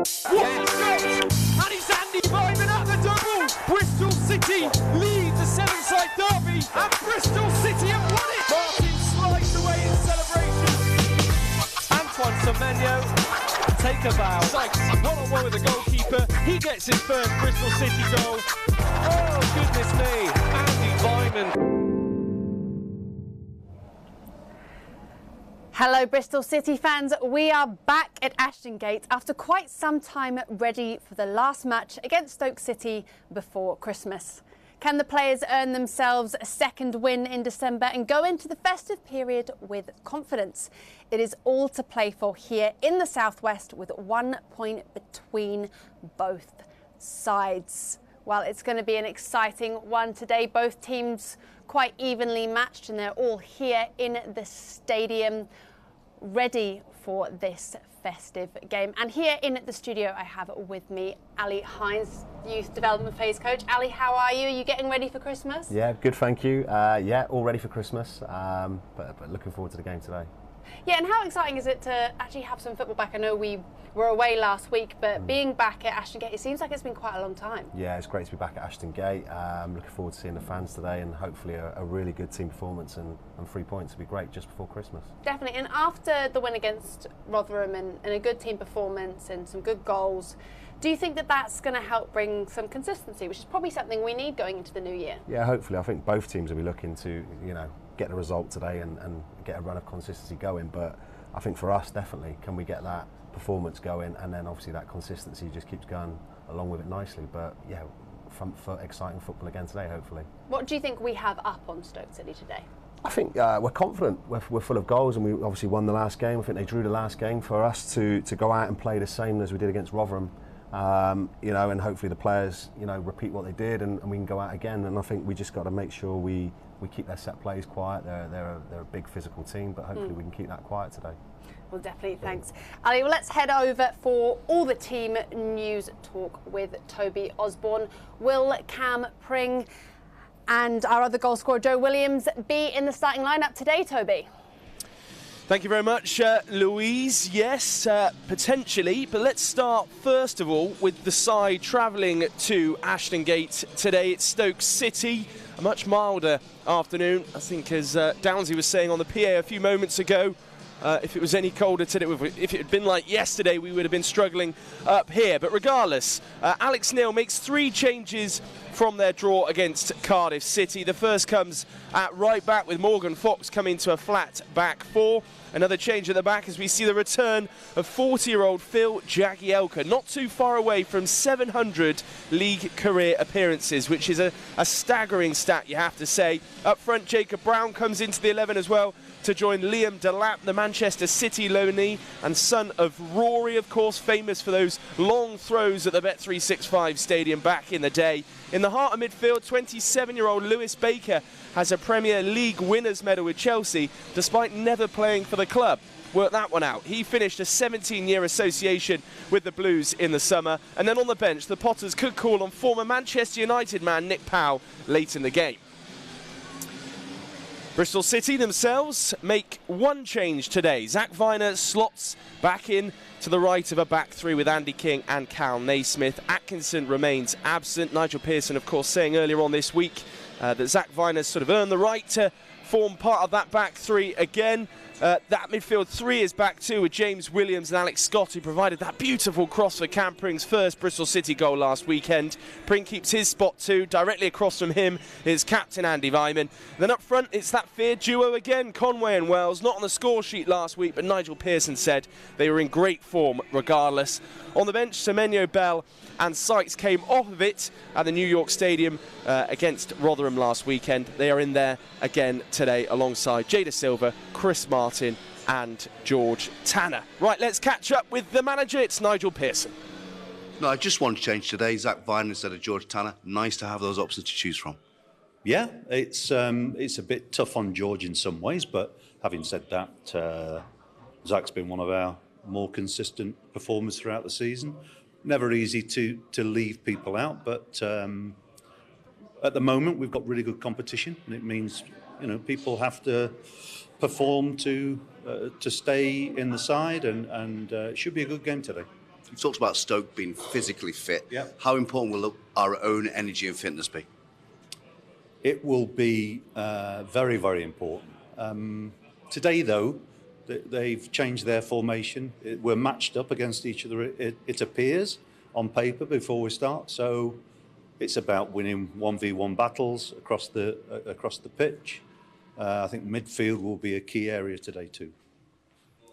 And it's Andy Vyman at the double. Bristol City lead the seven-side derby, and Bristol City have won it. Martin slides away in celebration. Antoine Semenyo, take a bow. Sykes one-on-one with the goalkeeper. He gets his first Bristol City goal. Oh, goodness me. Andy Vyman. Hello Bristol City fans, we are back at Ashton Gate after quite some time, ready for the last match against Stoke City before Christmas. Can the players earn themselves a second win in December and go into the festive period with confidence? It is all to play for here in the Southwest, with 1 point between both sides. Well, it's going to be an exciting one today. Both teams quite evenly matched, and they're all here in the stadium ready for this festive game. And here in the studio I have with me Ali Hines, Youth Development Phase Coach. Ali, how are you? Are you getting ready for Christmas? Yeah, good, thank you. Yeah, all ready for Christmas, but looking forward to the game today. Yeah, and how exciting is it to actually have some football back? I know we were away last week, but being back at Ashton Gate, it seems like it's been quite a long time. Yeah, it's great to be back at Ashton Gate. Looking forward to seeing the fans today, and hopefully a really good team performance and 3 points would be great just before Christmas. Definitely, and after the win against Rotherham and a good team performance and some good goals, do you think that that's going to help bring some consistency, which is probably something we need going into the new year? Yeah, hopefully. I think both teams will be looking to, get the result today and get a run of consistency going. But I think for us, definitely, can we get that performance going, and then obviously that consistency just keeps going along with it nicely. But yeah, for exciting football again today, hopefully. What do you think we have up on Stoke City today? I think we're confident. We're full of goals, and we obviously won the last game. I think they drew the last game. For us to go out and play the same as we did against Rotherham, and hopefully the players, repeat what they did, and we can go out again. And I think we just got to make sure we keep their set plays quiet. They're a big physical team, but hopefully we can keep that quiet today. Well, definitely, thanks. Ali, well, let's head over for all the team news talk with Toby Osborne. Will Cam Pring and our other goal scorer, Joe Williams, be in the starting lineup today, Toby? Thank you very much, Louise. Yes, potentially, but let's start first of all with the side travelling to Ashton Gate today. It's Stoke City, a much milder afternoon, I think, as Downsy was saying on the PA a few moments ago. If it was any colder today, if it had been like yesterday, we would have been struggling up here. But regardless, Alex Neil makes 3 changes from their draw against Cardiff City. The first comes at right back, with Morgan Fox coming to a flat back 4. Another change at the back as we see the return of 40-year-old Phil Jagielka, not too far away from 700 league career appearances, which is a staggering stat, you have to say. Up front, Jacob Brown comes into the 11 as well to join Liam Delap, the Manchester City loanee and son of Rory, of course, famous for those long throws at the Bet365 stadium back in the day. In the heart of midfield, 27-year-old Lewis Baker has a Premier League winners medal with Chelsea, despite never playing for the club. Work that one out. He finished a 17-year association with the Blues in the summer. And then on the bench, the Potters could call on former Manchester United man Nick Powell late in the game. Bristol City themselves make 1 change today. Zach Viner slots back in to the right of a back 3 with Andy King and Cal Naismith. Atkinson remains absent. Nigel Pearson, of course, saying earlier on this week that Zach Viner's sort of earned the right to form part of that back 3 again. That midfield 3 is back 2 with James Williams and Alex Scott, who provided that beautiful cross for Cam Pring's first Bristol City goal last weekend. Pring keeps his spot 2. Directly across from him is captain Andy Vyman. Then up front, it's that feared duo again, Conway and Wells. Not on the score sheet last week, but Nigel Pearson said they were in great form regardless. On the bench, Semenyo, Bell and Sykes came off of it at the New York Stadium against Rotherham last weekend. They are in there again today alongside Jada Silva, Chris Martin and George Tanner. Right, let's catch up with the manager. It's Nigel Pearson. No, I just want to change today. Zach Vine instead of George Tanner. Nice to have those options to choose from. Yeah, it's a bit tough on George in some ways, but having said that, Zach's been one of our more consistent performers throughout the season. Never easy to leave people out, but at the moment we've got really good competition, and it means people have to perform to stay in the side, and it should be a good game today. You've talked about Stoke being physically fit. Yeah. How important will our own energy and fitness be? It will be very, very important. Today, though, they've changed their formation. We're matched up against each other, it appears, on paper before we start. So it's about winning 1v1 battles across the pitch. I think midfield will be a key area today too.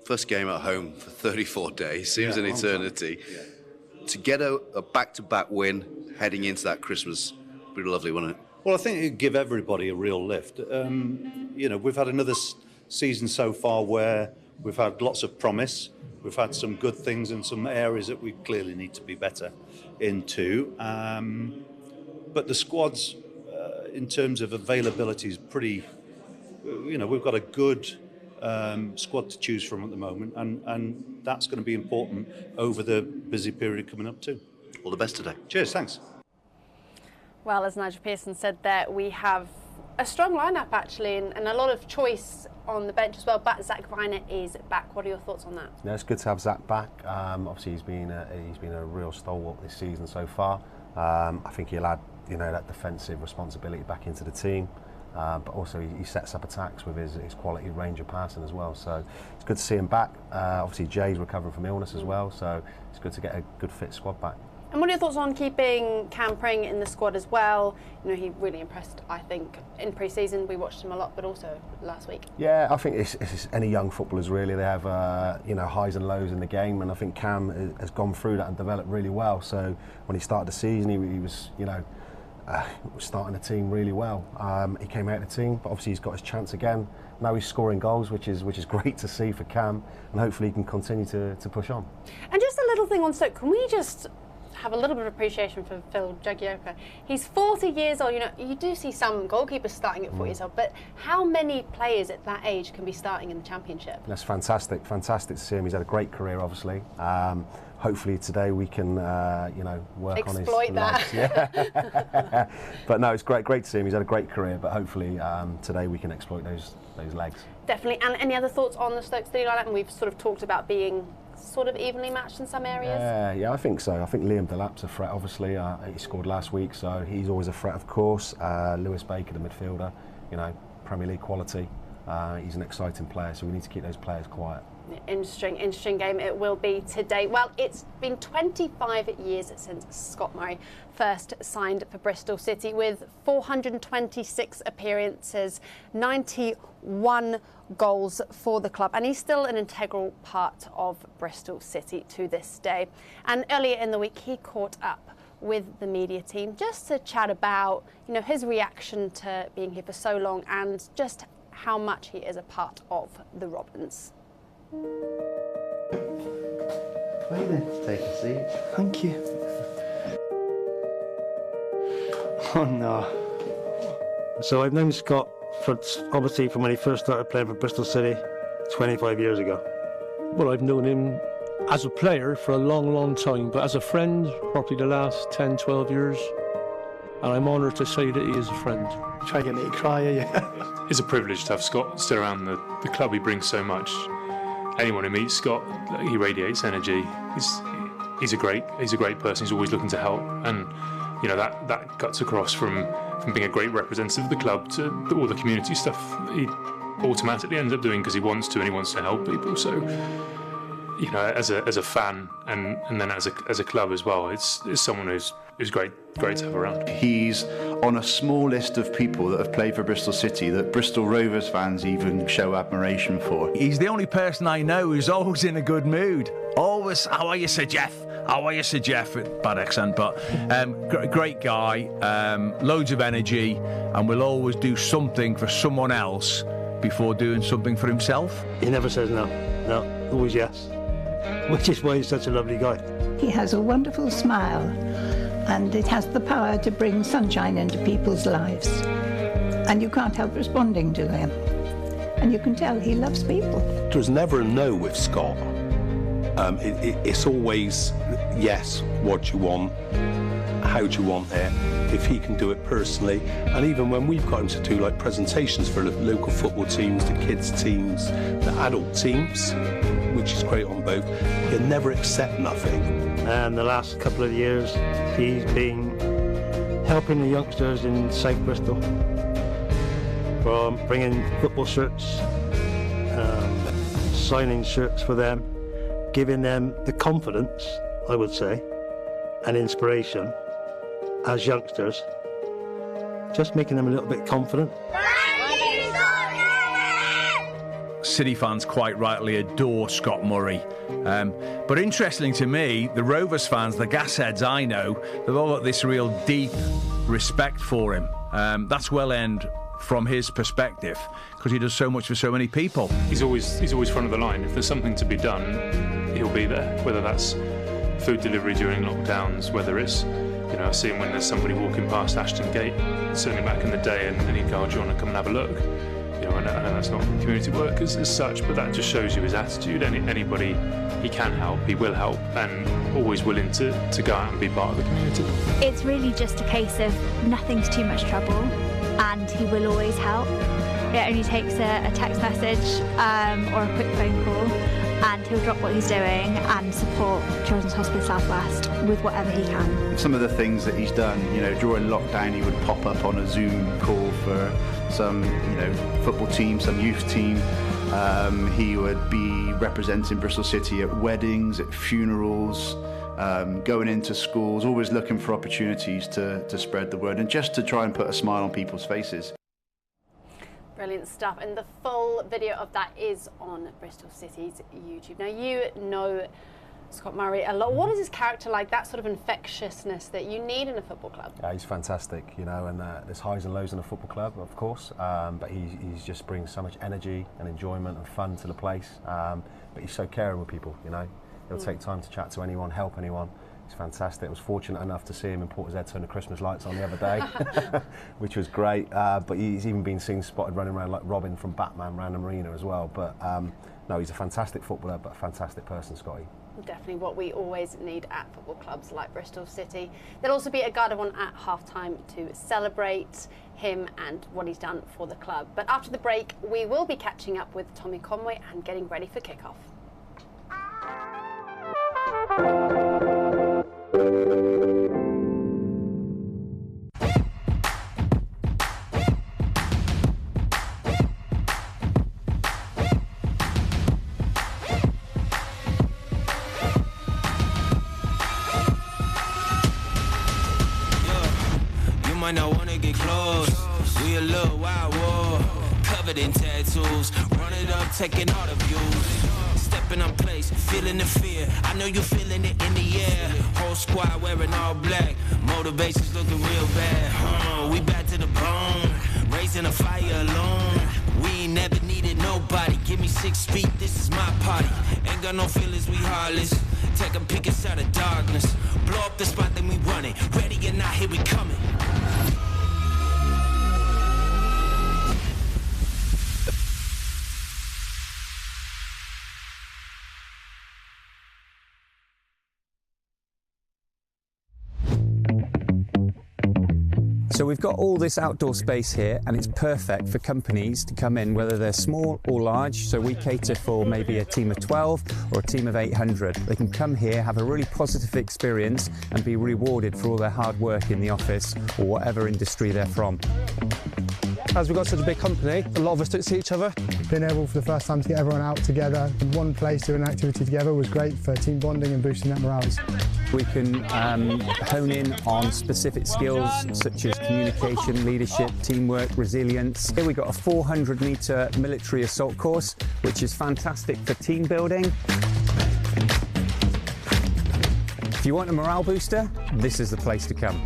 First game at home for 34 days, seems an eternity. Yeah. To get a back-to-back win heading into that Christmas would be lovely, wouldn't it? Well, I think it'd give everybody a real lift. We've had another season so far where we've had lots of promise. We've had some good things and some areas that we clearly need to be better into. But the squad's, in terms of availability, is pretty... we've got a good squad to choose from at the moment, and that's going to be important over the busy period coming up too. All the best today. Cheers, thanks. Well, as Nigel Pearson said there, we have a strong lineup actually, and a lot of choice on the bench as well. But Zach Viner is back. What are your thoughts on that? Yeah, it's good to have Zach back. Obviously, he's been a real stalwart this season so far. I think he'll add that defensive responsibility back into the team. But also he sets up attacks with his quality range of passing as well. So it's good to see him back. Obviously Jay's recovering from illness as well, so it's good to get a good fit squad back. And what are your thoughts on keeping Cam Pring in the squad as well? He really impressed, I think, in pre-season. We watched him a lot, but also last week. Yeah, I think it's any young footballers really. They have highs and lows in the game, and I think Cam has gone through that and developed really well. So when he started the season, he was starting the team really well. He came out of the team, but obviously he's got his chance again. Now he's scoring goals, which is great to see for Cam, and hopefully he can continue to push on. And just a little thing on Stoke, can we just have a little bit of appreciation for Phil Jagielka? He's 40 years old. You do see some goalkeepers starting at 40 years old, but how many players at that age can be starting in the Championship? That's fantastic to see him. He's had a great career, obviously. Hopefully today we can, work exploit on his that. legs. Yeah. But no, it's great to see him. He's had a great career, but hopefully today we can exploit those legs. Definitely. And any other thoughts on the Stoke City lineup? And we've sort of talked about being sort of evenly matched in some areas. Yeah, I think so. I think Liam Delap's a threat, obviously. He scored last week, so he's always a threat, of course. Lewis Baker, the midfielder, Premier League quality. He's an exciting player, so we need to keep those players quiet. Interesting game it will be today. Well, it's been 25 years since Scott Murray first signed for Bristol City, with 426 appearances, 91 goals for the club, and he's still an integral part of Bristol City to this day. And earlier in the week he caught up with the media team just to chat about his reaction to being here for so long and just how much he is a part of the Robins. Right then, take a seat. Thank you. Oh no. So I've known Scott obviously from when he first started playing for Bristol City 25 years ago. Well, I've known him as a player for a long time, but as a friend probably the last 10, 12 years. And I'm honoured to say that he is a friend. Try to get me to cry, are you? It's a privilege to have Scott still around the club. He brings so much. Anyone who meets Scott, he radiates energy. He's a great person. He's always looking to help, and that cuts across from being a great representative of the club to all the community stuff he automatically ends up doing because he wants to, and he wants to help people. So, as a fan and then as a club as well, it's someone who's great to have around. He's on a small list of people that have played for Bristol City that Bristol Rovers fans even show admiration for. He's the only person I know who's always in a good mood. Always, how are you, Sir Jeff? How are you, Sir Jeff? Bad accent, but great guy, loads of energy, and will always do something for someone else before doing something for himself. He never says no. No, always yes. Which is why he's such a lovely guy. He has a wonderful smile, and it has the power to bring sunshine into people's lives. And you can't help responding to him. And you can tell he loves people. There's never a no with Scott. It's always yes, what you want, how do you want it, if he can do it personally. And even when we've got him to do like presentations for local football teams, the kids teams, the adult teams, which is great on both, he'll never accept nothing. And the last couple of years, he's been helping the youngsters in South Bristol, from bringing football shirts, signing shirts for them, giving them the confidence, I would say, and inspiration as youngsters, just making them a little bit confident. City fans quite rightly adore Scott Murray. But interesting to me, the Rovers fans, the gasheads I know, they've all got this real deep respect for him. That's well earned from his perspective, because he does so much for so many people. He's always front of the line. If there's something to be done, he'll be there. Whether that's food delivery during lockdowns, whether it's, I see him when there's somebody walking past Ashton Gate, certainly back in the day, and he'd go, "Do you want to come and have a look?" I know that's not community work as such, but that just shows you his attitude. Anybody he can help, he will help, and always willing to go out and be part of the community. It's really just a case of nothing's too much trouble, and he will always help. It only takes a text message or a quick phone call, and he'll drop what he's doing and support Children's Hospice South West with whatever he can. Some of the things that he's done, during lockdown, he would pop up on a Zoom call for some, football team, some youth team. He would be representing Bristol City at weddings, at funerals, going into schools, always looking for opportunities to spread the word and just to try and put a smile on people's faces. Brilliant stuff, and the full video of that is on Bristol City's YouTube. Now, you know Scott Murray a lot. What is his character like, that sort of infectiousness that you need in a football club? He's fantastic, and there's highs and lows in a football club, of course, but he just brings so much energy and enjoyment and fun to the place, but he's so caring with people, He'll take time to chat to anyone, help anyone. He's fantastic. I was fortunate enough to see him in Portishead turn the Christmas lights on the other day, which was great. But he's even been seen spotted running around like Robin from Batman around the marina as well. But no, he's a fantastic footballer, but a fantastic person, Scotty. Definitely what we always need at football clubs like Bristol City. There'll also be a Garda-one at half-time to celebrate him and what he's done for the club. But after the break, we will be catching up with Tommy Conway and getting ready for kick-off. You might not wanna get close. We a little wild war, covered in tattoos. Run it up, taking all the views. Stepping on place, feeling the fear. I know you're feeling it in the air. Whole squad wearing all black. Motivation's looking real bad. We back to the bone, raising a fire alone. We ain't never needed nobody. Give me 6 feet, this is my party. Ain't got no feelings, we heartless. Take a peek inside the darkness. Blow up the spot, then we run it. Ready or not, here we coming. So we've got all this outdoor space here, and it's perfect for companies to come in, whether they're small or large. So we cater for maybe a team of 12 or a team of 800. They can come here, have a really positive experience and be rewarded for all their hard work in the office or whatever industry they're from. As we've got such a big company, a lot of us don't see each other. Being able for the first time to get everyone out together in one place doing an activity together was great for team bonding and boosting that morale. We can hone in on specific skills such as communication, leadership, teamwork, resilience. Here we've got a 400-metre military assault course, which is fantastic for team building. If you want a morale booster, this is the place to come.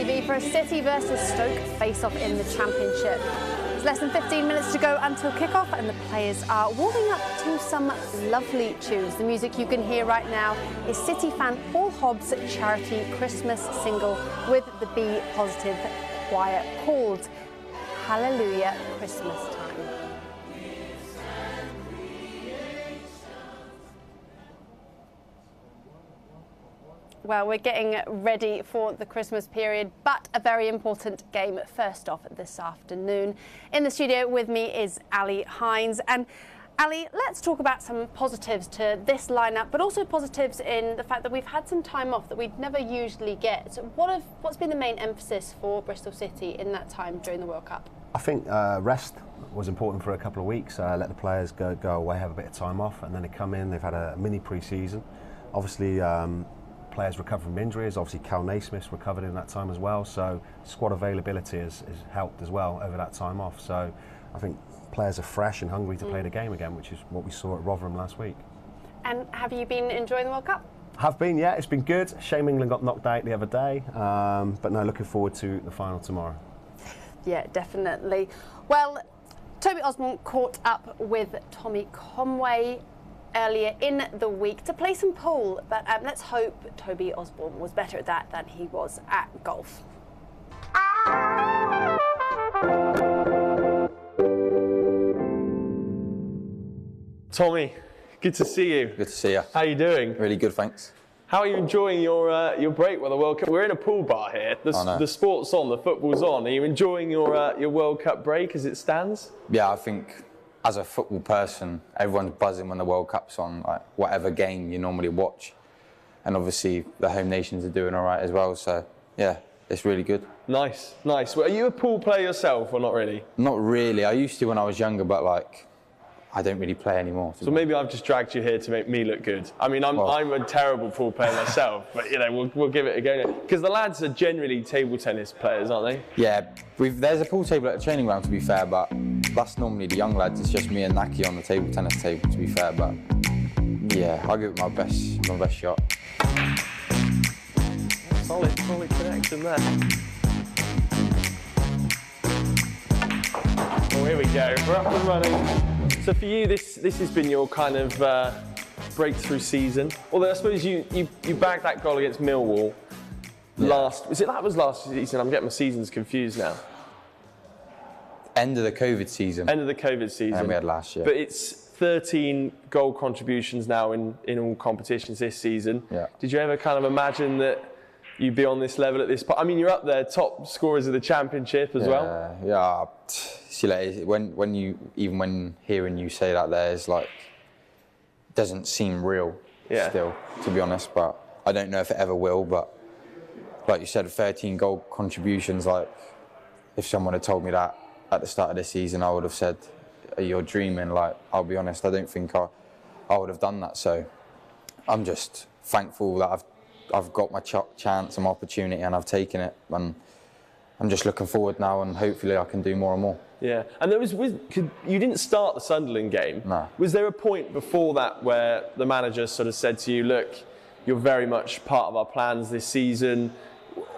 TV for a City versus Stoke face-off in the Championship. There's less than 15 minutes to go until kick-off, and the players are warming up to some lovely tunes. The music you can hear right now is City fan Paul Hobbs' charity Christmas single with the Be Positive choir called Hallelujah Christmas Time. Well, we're getting ready for the Christmas period, but a very important game first off this afternoon. In the studio with me is Ali Hines. And Ali, let's talk about some positives to this lineup, but also positives in the fact that we've had some time off that we'd never usually get. So what's been the main emphasis for Bristol City in that time during the World Cup? I think rest was important for a couple of weeks. Let the players go away, have a bit of time off, and then they come in. They've had a mini pre-season. Obviously, players recovered from injuries. Obviously, Cal Naismith's recovered in that time as well. So squad availability has helped as well over that time off. So I think players are fresh and hungry to play the game again, which is what we saw at Rotherham last week. And have you been enjoying the World Cup? Have been, yeah. It's been good. Shame England got knocked out the other day. But no, looking forward to the final tomorrow. Yeah, definitely. Well, Toby Osborne caught up with Tommy Conway earlier in the week to play some pool, but let's hope Toby Osborne was better at that than he was at golf. Tommy, good to see you. Good to see you. How are you doing? Really good, thanks. How are you enjoying your break with the World Cup? We're in a pool bar here. The sport's on, the football's on. Are you enjoying your World Cup break as it stands? Yeah, I think as a football person, everyone's buzzing when the World Cup's on, like whatever game you normally watch. And obviously the home nations are doing all right as well. So yeah, it's really good. Nice, nice. Well, are you a pool player yourself or not really? Not really. I used to when I was younger, but like, I don't really play anymore. So maybe I've just dragged you here to make me look good. I mean, I'm a terrible pool player myself, but you know, we'll give it a go. Because the lads are generally table tennis players, aren't they? Yeah, there's a pool table at the training ground, to be fair, but that's normally the young lads. It's just me and Naki on the table tennis table, to be fair. But yeah, I'll give it my best shot. Solid connection there. Oh, here we go. We're up and running. So for you, this has been your kind of breakthrough season. Although I suppose you bagged that goal against Millwall last season? I'm getting my seasons confused now. End of the COVID season. End of the COVID season. And we had last year. But it's 13 goal contributions now in all competitions this season. Yeah. Did you ever kind of imagine that you'd be on this level at this point? I mean, you're up there, top scorers of the Championship as well. Yeah. See, like, when hearing you say that, there's like, doesn't seem real still, to be honest. But I don't know if it ever will. But like you said, 13 goal contributions. Like, if someone had told me that at the start of this season, I would have said, "You're dreaming." Like, I'll be honest, I don't think I would have done that. So I'm just thankful that I've got my chance and my opportunity, and I've taken it. And I'm just looking forward now, and hopefully I can do more and more. Yeah, and you didn't start the Sunderland game. No. Was there a point before that where the manager sort of said to you, look, you're very much part of our plans this season?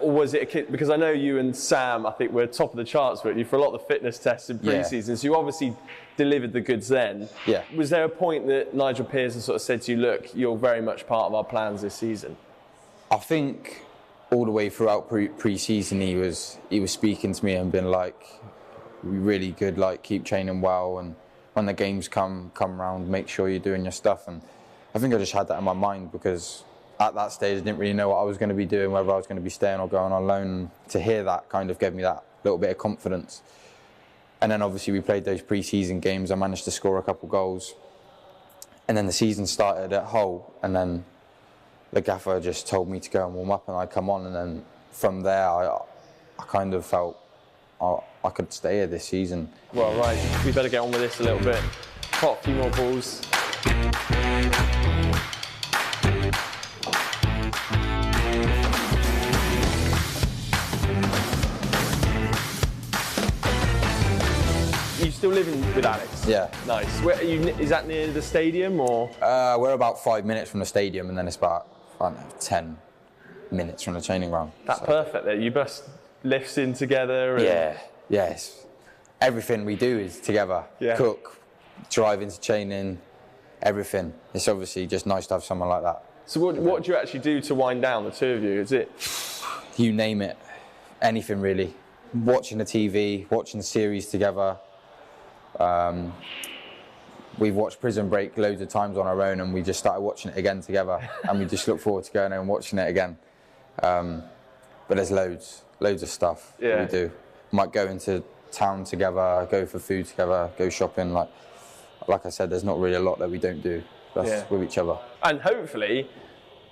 Or was it because I know you and Sam, I think, were top of the charts for a lot of the fitness tests in pre-season, so you obviously delivered the goods then. Yeah. Was there a point that Nigel Pearson sort of said to you, look, you're very much part of our plans this season? I think all the way throughout pre-season he was speaking to me and been like, "We're really good, like keep training well, and when the games come round, make sure you're doing your stuff." And I think I just had that in my mind because at that stage I didn't really know what I was going to be doing, whether I was going to be staying or going on loan. And to hear that kind of gave me that little bit of confidence. And then obviously we played those pre-season games. I managed to score a couple goals, and then the season started at Hull, and then the gaffer just told me to go and warm up, and I come on, and then from there I kind of felt I could stay here this season. Well, right, we better get on with this a little bit. Pot a few more balls. You still living with Alex? Yeah. Nice. Where are you, is that near the stadium or? We're about 5 minutes from the stadium, and then it's about 10 minutes from the training ground. That's perfect there. You must lifts in together? And... Yes. Everything we do is together. Yeah. Cook, drive into training, everything. It's obviously just nice to have someone like that. So what do you actually do to wind down, the two of you? Is it? You name it. Anything really. Watching the TV, watching the series together. We've watched Prison Break loads of times on our own, and we just started watching it again together, and we just look forward to going and watching it again. But there's loads of stuff that we do. Might go into town together, go for food together, go shopping. Like I said, there's not really a lot that we don't do. That's with each other. And hopefully,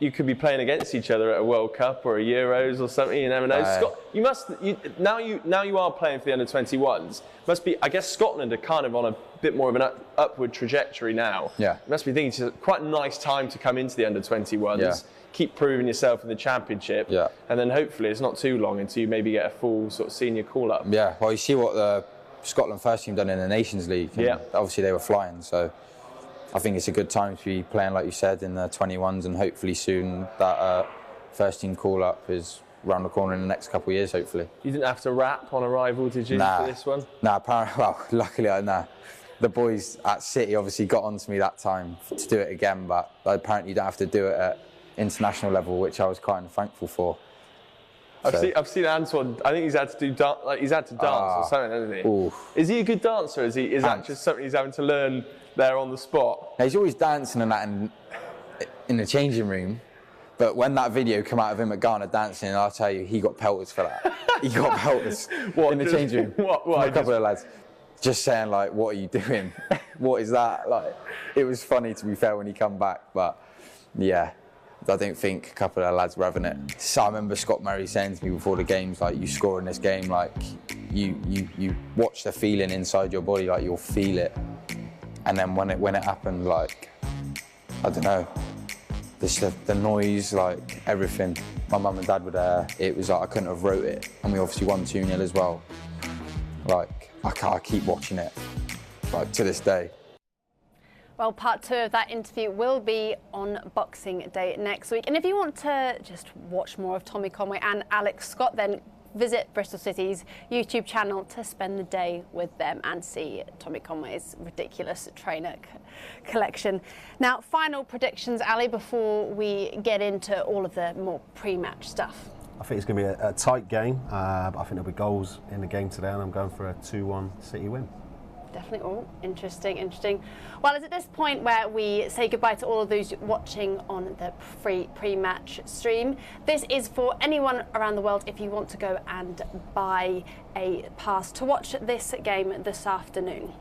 you could be playing against each other at a World Cup or a Euros or something. You never know. Now you are playing for the under-21s. Must be. I guess Scotland are kind of on a bit more of an upward trajectory now. Yeah. You must be thinking it's quite a nice time to come into the under-21s. Yeah. Keep proving yourself in the championship. Yeah. And then hopefully it's not too long until you maybe get a full sort of senior call-up. Yeah. Well, you see what the Scotland first team done in the Nations League. Yeah. Obviously they were flying, so. I think it's a good time to be playing, like you said, in the 21s, and hopefully soon that first team call-up is round the corner in the next couple of years, hopefully. You didn't have to rap on arrival, did you, for this one? Nah, apparently, well, luckily, the boys at City obviously got onto me that time to do it again, but apparently you don't have to do it at international level, which I was kind of thankful for. I've seen Antoine. I think he's had to do dance or something, hasn't he? Ooh. Is he a good dancer? Is that just something he's having to learn there on the spot? He's always dancing and that in the changing room, but when that video came out of him at Ghana dancing, I'll tell you, he got pelters for that. He got pelters in the changing room. From a couple of lads just saying like, "What are you doing? What is that?" Like, it was funny to be fair when he come back, but yeah. I don't think a couple of lads were having it. So I remember Scott Murray saying to me before the games, like, you score in this game, like, you watch the feeling inside your body, like, you'll feel it. And then when it happened, like, I don't know, the noise, like, everything. My mum and dad were there. It was like I couldn't have wrote it. And we obviously won 2-0 as well. Like, I keep watching it, like, to this day. Well, part 2 of that interview will be on Boxing Day next week. And if you want to just watch more of Tommy Conway and Alex Scott, then visit Bristol City's YouTube channel to spend the day with them and see Tommy Conway's ridiculous trainer collection. Now, final predictions, Ali, before we get into all of the more pre-match stuff. I think it's going to be a tight game. I think there'll be goals in the game today, and I'm going for a 2-1 City win. Definitely. Oh, interesting. Well, it's at this point where we say goodbye to all of those watching on the free pre-match stream. This is for anyone around the world if you want to go and buy a pass to watch this game this afternoon.